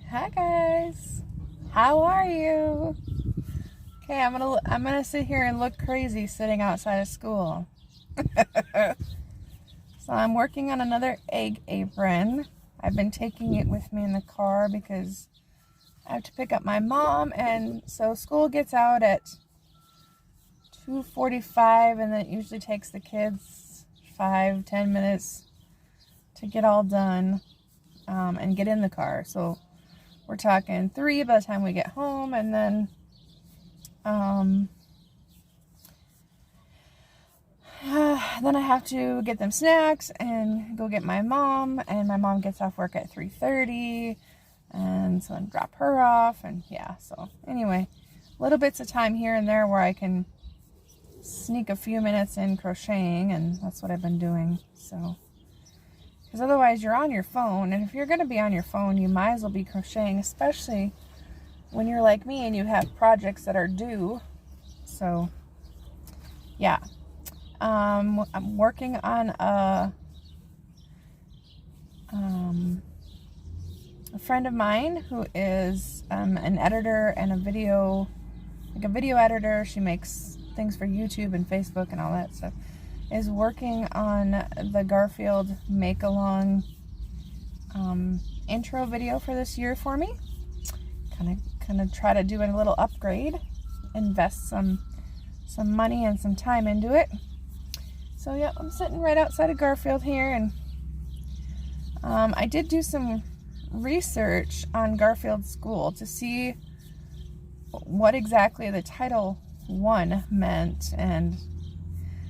Hi guys, how are you? Okay, I'm gonna sit here and look crazy sitting outside of school. So I'm working on another egg apron. I've been taking it with me in the car because I have to pick up my mom, and so school gets out at 2:45, and then it usually takes the kids 5-10 minutes to get all done and get in the car. So we're talking 3 by the time we get home, and then then I have to get them snacks and go get my mom, and my mom gets off work at 3:30, and so I drop her off, and yeah, so anyway, little bits of time here and there where I can sneak a few minutes in crocheting, and that's what I've been doing. So because otherwise you're on your phone, and if you're going to be on your phone, you might as well be crocheting, especially when you're like me and you have projects that are due. So yeah, I'm working on a friend of mine who is an editor and a video editor. She makes things for YouTube and Facebook and all that stuff. Is working on the Garfield make-along intro video for this year for me. Kind of try to do a little upgrade, invest some money and some time into it. So yeah, I'm sitting right outside of Garfield here, and I did do some research on Garfield School to see what exactly the Title I meant, and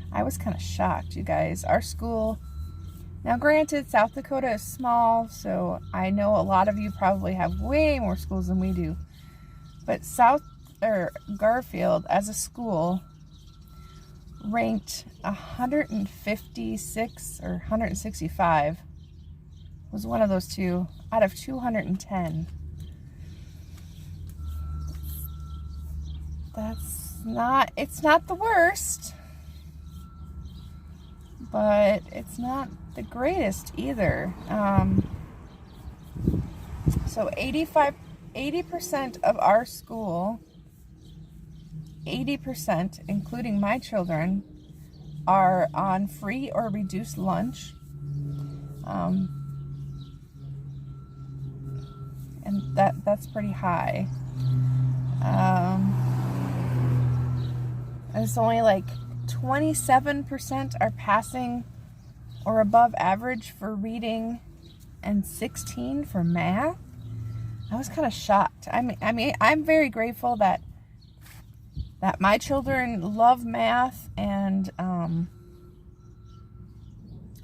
I was kind of shocked, you guys. Our school, now granted, South Dakota is small, so I know a lot of you probably have way more schools than we do, but Garfield as a school ranked 156 or 165, was one of those two, out of 210. It's not the worst, but it's not the greatest either. So 80% of our school, 80%, including my children, are on free or reduced lunch. And that's pretty high. And it's only like 27% are passing or above average for reading, and 16 for math. I was kind of shocked. I mean, I'm very grateful that my children love math and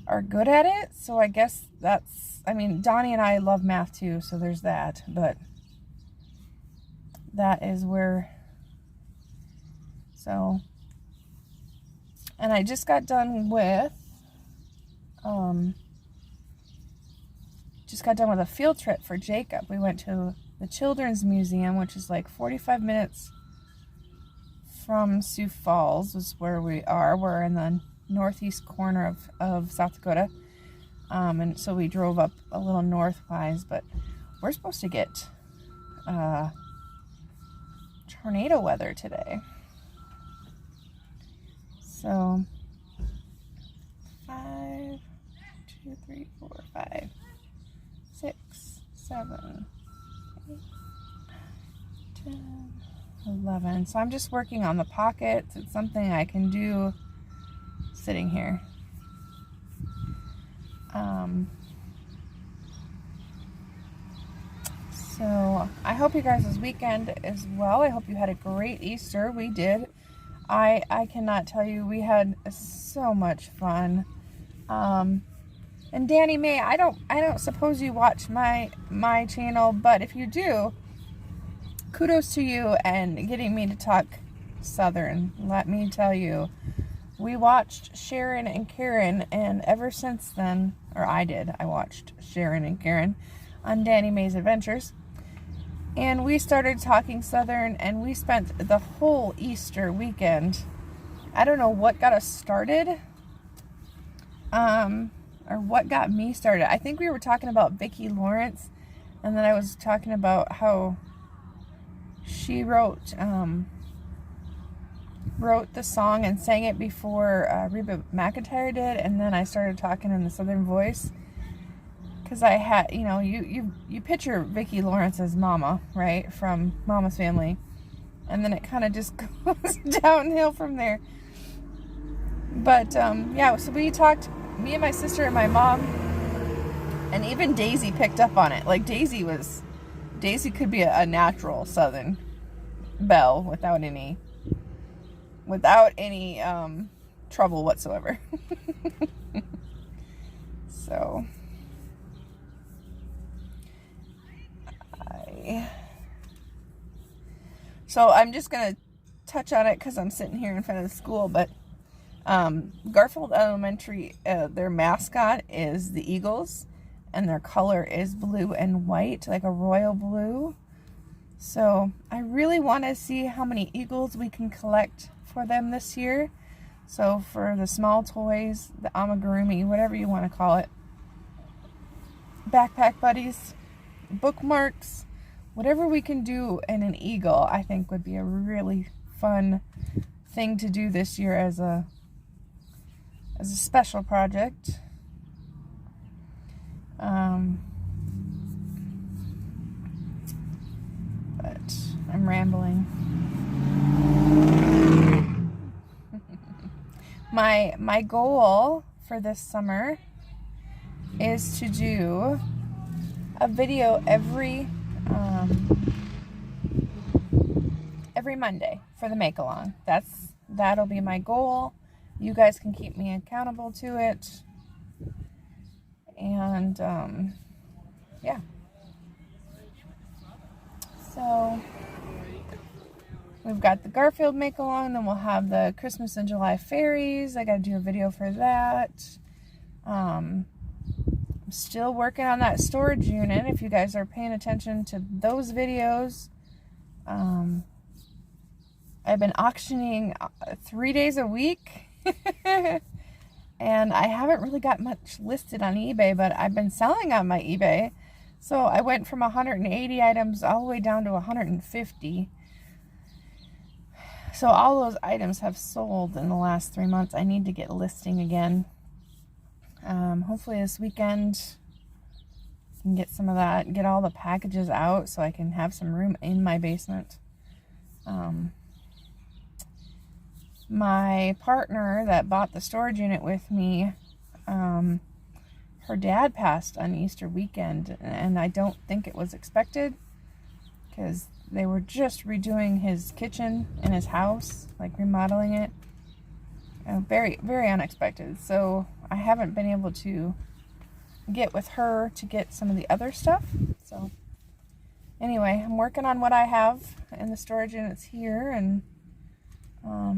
are good at it. So I guess Donnie and I love math too, so there's that. But that is where, so, and I just got done with a field trip for Jacob. We went to the Children's Museum, which is like 45 minutes from Sioux Falls, is where we are. We're in the northeast corner of South Dakota. And so we drove up a little northwise, but we're supposed to get tornado weather today. So 5, 2, 3, 4, 5, 6, 7, 8, 10, 11. So I'm just working on the pockets. It's something I can do sitting here. So I hope you guys' weekend as well. I hope you had a great Easter. We did. I cannot tell you, we had so much fun. And Danny Mae, I don't suppose you watch my channel, but if you do, kudos to you and getting me to talk Southern. Let me tell you, we watched Sharon and Karen, and ever since then, or I watched Sharon and Karen on Danny Mae's Adventures, and we started talking Southern, and we spent the whole Easter weekend. I don't know what got us started, or what got me started. I think we were talking about Vicki Lawrence And then I was talking about how she wrote the song and sang it before Reba McEntire did, and then I started talking in the Southern voice. Because I had, you know, you picture Vicki Lawrence's mama, right, from Mama's Family, and then it kind of just goes downhill from there. But yeah, so we talked, me and my sister and my mom, and even Daisy picked up on it. Like Daisy could be a natural Southern belle without any trouble whatsoever. So I'm just gonna touch on it because I'm sitting here in front of the school. But Garfield Elementary, their mascot is the Eagles, and their color is blue and white, like a royal blue. So I really want to see how many Eagles we can collect for them this year. So for the small toys, the amigurumi, whatever you want to call it, backpack buddies, bookmarks, whatever we can do in an eagle, I think would be a really fun thing to do this year as a special project. But I'm rambling. My goal for this summer is to do a video every Monday for the make-along. That'll be my goal. You guys can keep me accountable to it. And yeah. So we've got the Garfield make-along, then we'll have the Christmas in July fairies. I gotta do a video for that. I'm still working on that storage unit. If you guys are paying attention to those videos, I've been auctioning 3 days a week. And I haven't really got much listed on eBay, but I've been selling on my eBay. So I went from 180 items all the way down to 150. So all those items have sold in the last 3 months. I need to get listing again. Hopefully this weekend I can get some of that, get all the packages out so I can have some room in my basement. My partner that bought the storage unit with me, her dad passed on Easter weekend, and I don't think it was expected because they were just redoing his kitchen in his house, like remodeling it. Very, very unexpected. So I haven't been able to get with her to get some of the other stuff. So anyway, I'm working on what I have in the storage units here and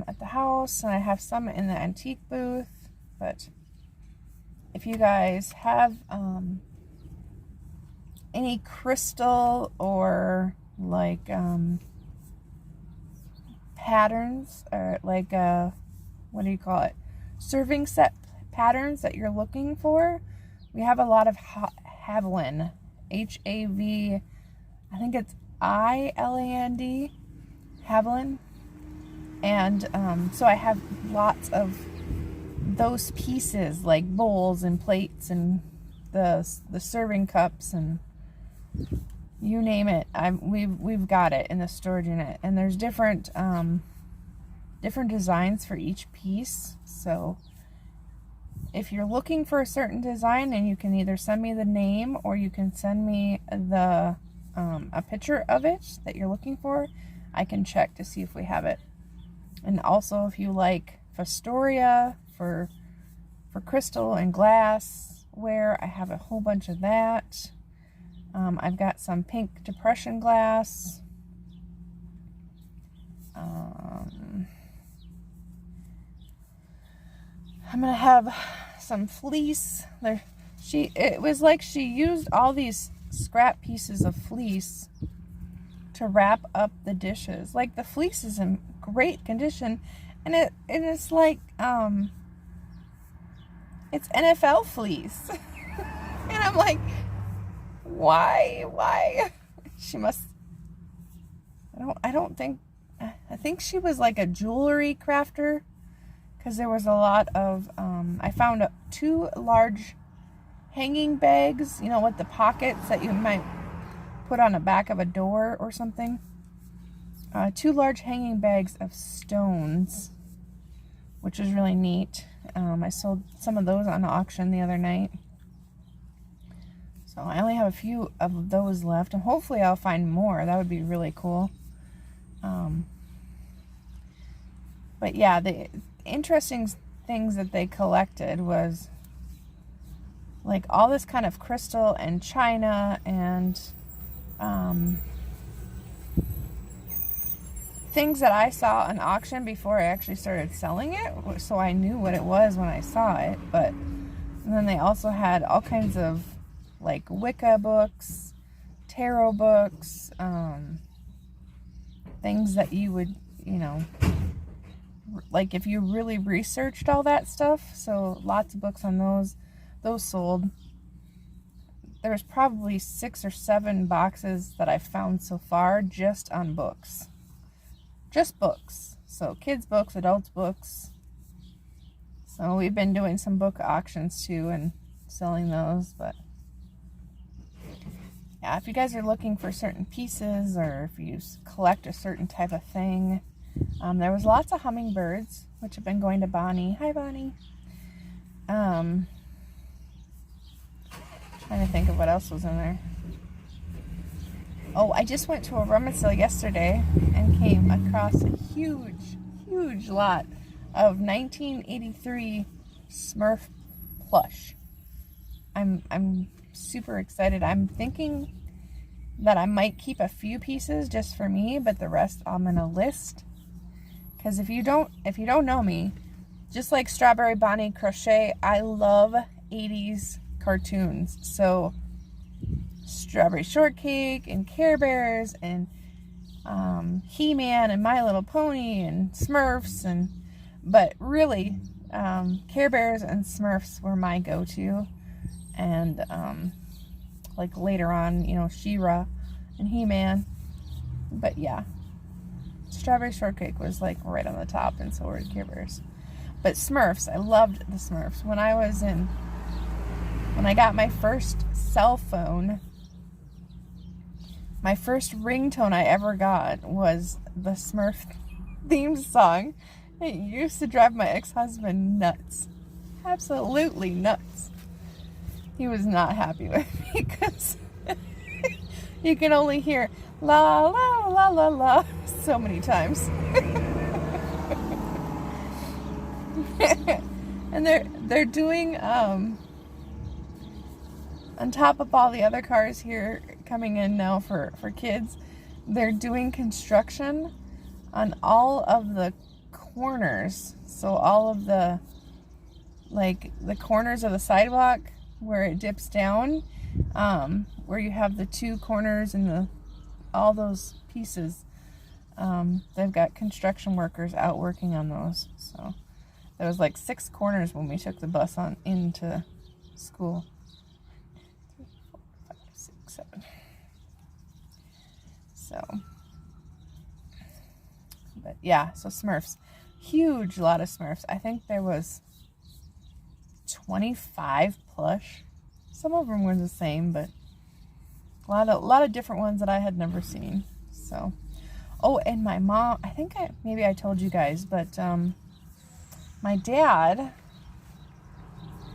at the house, and I have some in the antique booth. But if you guys have any crystal or like patterns, or like what do you call it, serving set patterns that you're looking for, we have a lot of Haviland, H-A-V, I think it's I-L-A-N-D, Haviland. And so I have lots of those pieces, like bowls and plates and the serving cups and you name it. We've got it in the storage unit, and there's different designs for each piece. So if you're looking for a certain design, and you can either send me the name or you can send me the a picture of it that you're looking for, I can check to see if we have it. And also, if you like Fostoria for crystal and glass ware, I have a whole bunch of that. I've got some pink depression glass. I'm gonna have some fleece. It was like she used all these scrap pieces of fleece to wrap up the dishes. Like, the fleece is in great condition, and it's like it's NFL fleece. And I'm like, Why? She must, I don't think, I think she was like a jewelry crafter, because there was a lot of, I found 2 large hanging bags, you know, with the pockets that you might put on the back of a door or something. 2 large hanging bags of stones, which is really neat. I sold some of those on auction the other night. So I only have a few of those left, and hopefully I'll find more. That would be really cool. But yeah, the interesting things that they collected was like all this kind of crystal and china and things that I saw on auction before I actually started selling it, so I knew what it was when I saw it. But and then they also had all kinds of like Wicca books, tarot books, things that you would, you know, like if you really researched all that stuff. So lots of books on those sold. There's probably 6 or 7 boxes that I've found so far just on books. Just books. So kids books, adults books. So we've been doing some book auctions too and selling those. But yeah, if you guys are looking for certain pieces, or if you collect a certain type of thing, there was lots of hummingbirds, which have been going to Bonnie. Hi, Bonnie. Trying to think of what else was in there. Oh, I just went to a rummage sale yesterday and came across a huge lot of 1983 Smurf plush. I'm super excited. I'm thinking that I might keep a few pieces just for me, but the rest I'm gonna list. Because if you don't know me, just like Strawberry Bonnie Crochet, I love 80s cartoons. So Strawberry Shortcake and Care Bears and He-Man and My Little Pony and Smurfs, but really Care Bears and Smurfs were my go-to. And like later on, you know, She-Ra and He-Man. But yeah, Strawberry Shortcake was like right on the top, and so were Care Bears. But Smurfs, I loved the Smurfs. When I got my first cell phone, my first ringtone I ever got was the Smurf theme song. It used to drive my ex-husband nuts. Absolutely nuts. He was not happy with me because you can only hear la la la la la so many times. And they're doing on top of all the other cars here coming in now for kids, they're doing construction on all of the corners. So all of the corners of the sidewalk where it dips down, where you have the 2 corners and all those pieces, they've got construction workers out working on those. So there was like 6 corners when we took the bus on into school. 3, 4, 5, 6, 7. So, but yeah, so Smurfs, huge lot of Smurfs. I think there was 25 plush. Some of them were the same, but a lot of different ones that I had never seen. So, oh, and my mom, I think maybe I told you guys, but my dad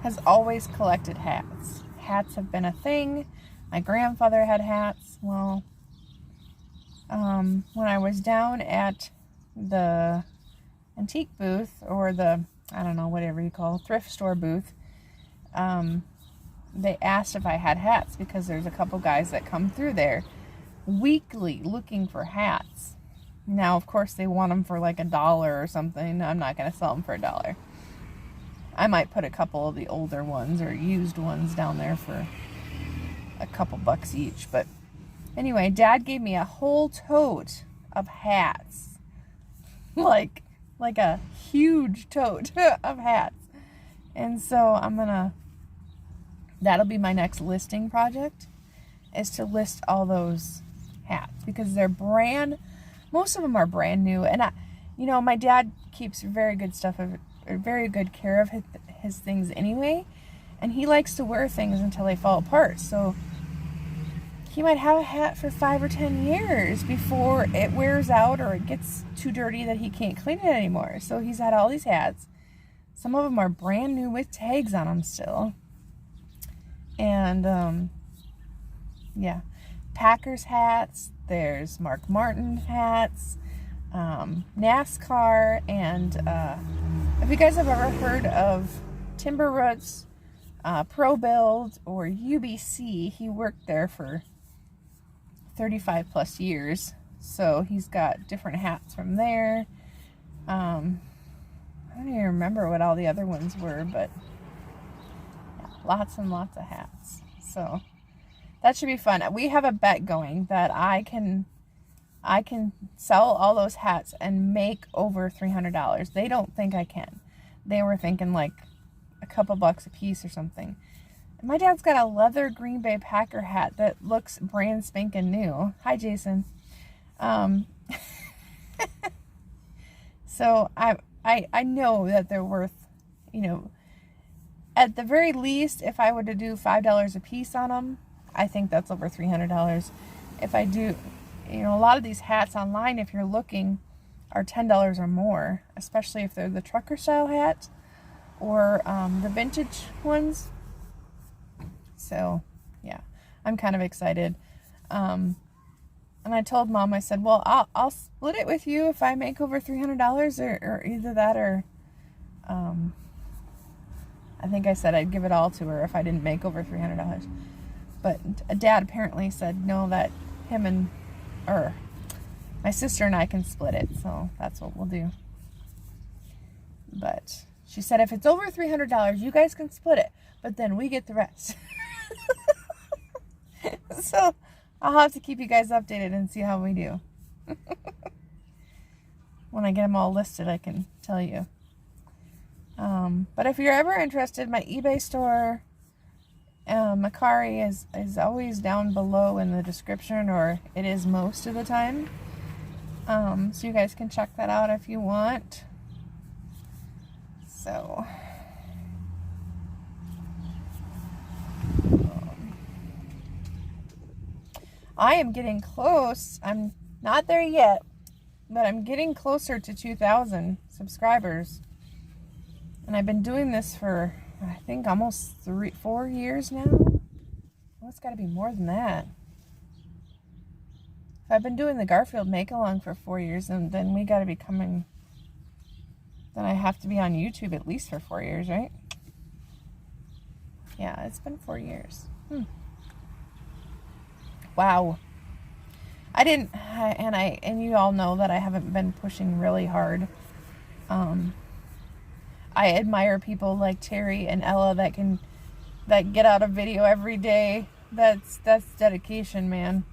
has always collected hats. Hats have been a thing. My grandfather had hats. Well, when I was down at the antique booth, or the, I don't know, whatever you call it, thrift store booth, they asked if I had hats, because there's a couple guys that come through there weekly looking for hats. Now, of course, they want them for like $1 or something. I'm not going to sell them for $1. I might put a couple of the older ones or used ones down there for a couple bucks each. But anyway, Dad gave me a whole tote of hats. like a huge tote of hats. And so that'll be my next listing project, is to list all those hats because they're most of them are brand new. And my dad keeps very good care of his things anyway, and he likes to wear things until they fall apart. So he might have a hat for 5 or 10 years before it wears out or it gets too dirty that he can't clean it anymore. So he's had all these hats. Some of them are brand new with tags on them still. And, yeah. Packers hats. There's Mark Martin hats. NASCAR. And, if you guys have ever heard of Timber Roots, Pro Build, or UBC, he worked there for 35 plus years. So he's got different hats from there. I don't even remember what all the other ones were, but yeah, lots and lots of hats. So that should be fun. We have a bet going that I can sell all those hats and make over $300. They don't think I can. They were thinking like a couple bucks a piece or something. And my dad's got a leather Green Bay Packer hat that looks brand spanking new. Hi, Jason. So I know that they're worth, at the very least, if I were to do $5 a piece on them, I think that's over $300. If I do, a lot of these hats online, if you're looking, are $10 or more, especially if they're the trucker style hat or the vintage ones. So, yeah, I'm kind of excited. And I told Mom, I said, well, I'll split it with you if I make over $300 or either that or, I think I said I'd give it all to her if I didn't make over $300. But Dad apparently said no, that my sister and I can split it. So that's what we'll do. But she said if it's over $300, you guys can split it, but then we get the rest. So I'll have to keep you guys updated and see how we do. When I get them all listed, I can tell you. But if you're ever interested, my eBay store, Macari is always down below in the description, or it is most of the time. So you guys can check that out if you want. So I am getting close. I'm not there yet, but I'm getting closer to 2,000 subscribers. And I've been doing this for, I think, almost 4 years now. Well, it's got to be more than that. If I've been doing the Garfield make-along for 4 years, then we got to be coming, then I have to be on YouTube at least for 4 years, right? Yeah, it's been 4 years. Wow. And you all know that I haven't been pushing really hard. I admire people like Terry and Ella that get out a video every day. That's dedication, man.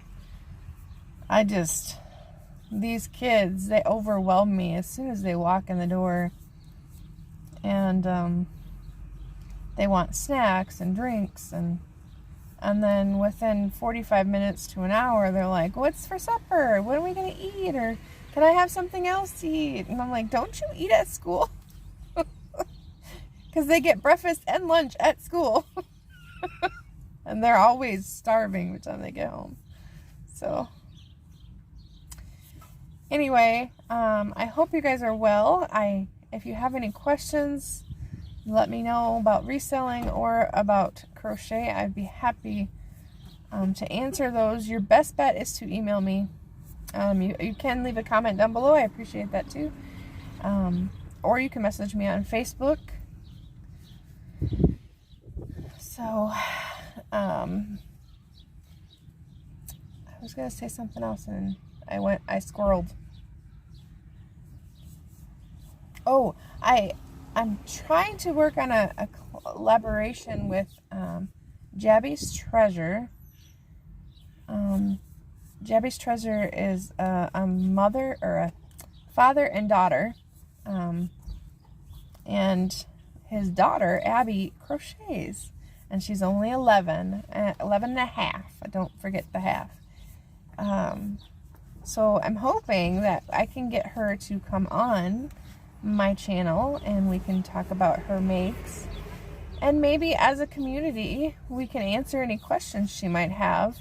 These kids, they overwhelm me as soon as they walk in the door. And they want snacks and drinks, and then within 45 minutes to an hour, they're like, what's for supper? What are we going to eat? Or can I have something else to eat? And I'm like, don't you eat at school? Because they get breakfast and lunch at school. And they're always starving by the time they get home. So, anyway, I hope you guys are well. If you have any questions, let me know about reselling or about crochet. I'd be happy to answer those. Your best bet is to email me. You can leave a comment down below. I appreciate that too. Or you can message me on Facebook. So, I was going to say something else and I squirreled. Oh, I'm trying to work on a collaboration with Jabby's Treasure. Jabby's Treasure is a mother or a father and daughter, and his daughter Abby crochets, and she's only 11, 11 and a half. Don't forget the half. So I'm hoping that I can get her to come on my channel and we can talk about her makes. And maybe as a community, we can answer any questions she might have.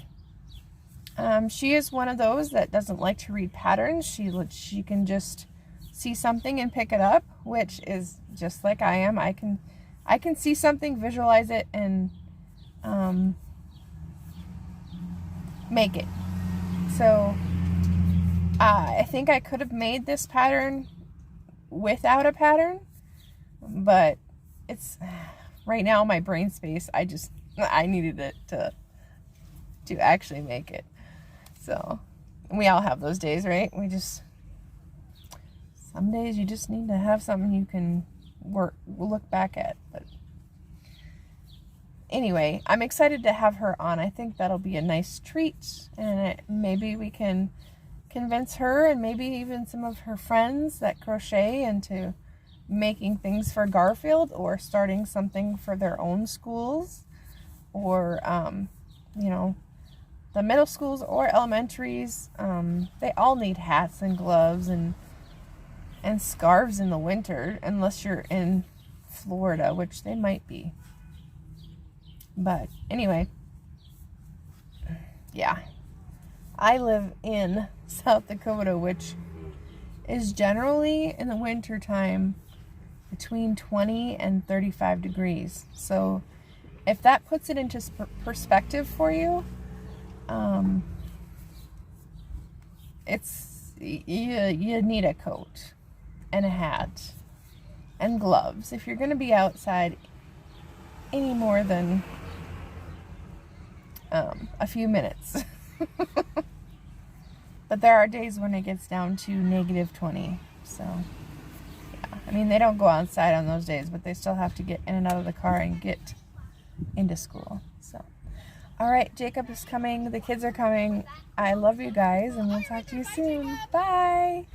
She is one of those that doesn't like to read patterns. She can just see something and pick it up, which is just like I am. I can see something, visualize it, and make it. So I think I could have made this pattern without a pattern, but it's right now my brain space. I needed it to actually make it. So we all have those days, right? Some days you just need to have something you can look back at. But anyway, I'm excited to have her on. I think that'll be a nice treat, and maybe we can convince her and maybe even some of her friends that crochet into making things for Garfield, or starting something for their own schools, or you know, the middle schools or elementaries. They all need hats and gloves and scarves in the winter, unless you're in Florida, which they might be. But anyway, yeah, I live in South Dakota, which is generally in the winter time between 20 and 35 degrees. So if that puts it into perspective for you, you need a coat and a hat and gloves if you're going to be outside any more than a few minutes. But there are days when it gets down to -20. So yeah, I mean, they don't go outside on those days, but they still have to get in and out of the car and get into school. So all right, Jacob is coming, the kids are coming. I love you guys, and we'll talk to you soon. Bye.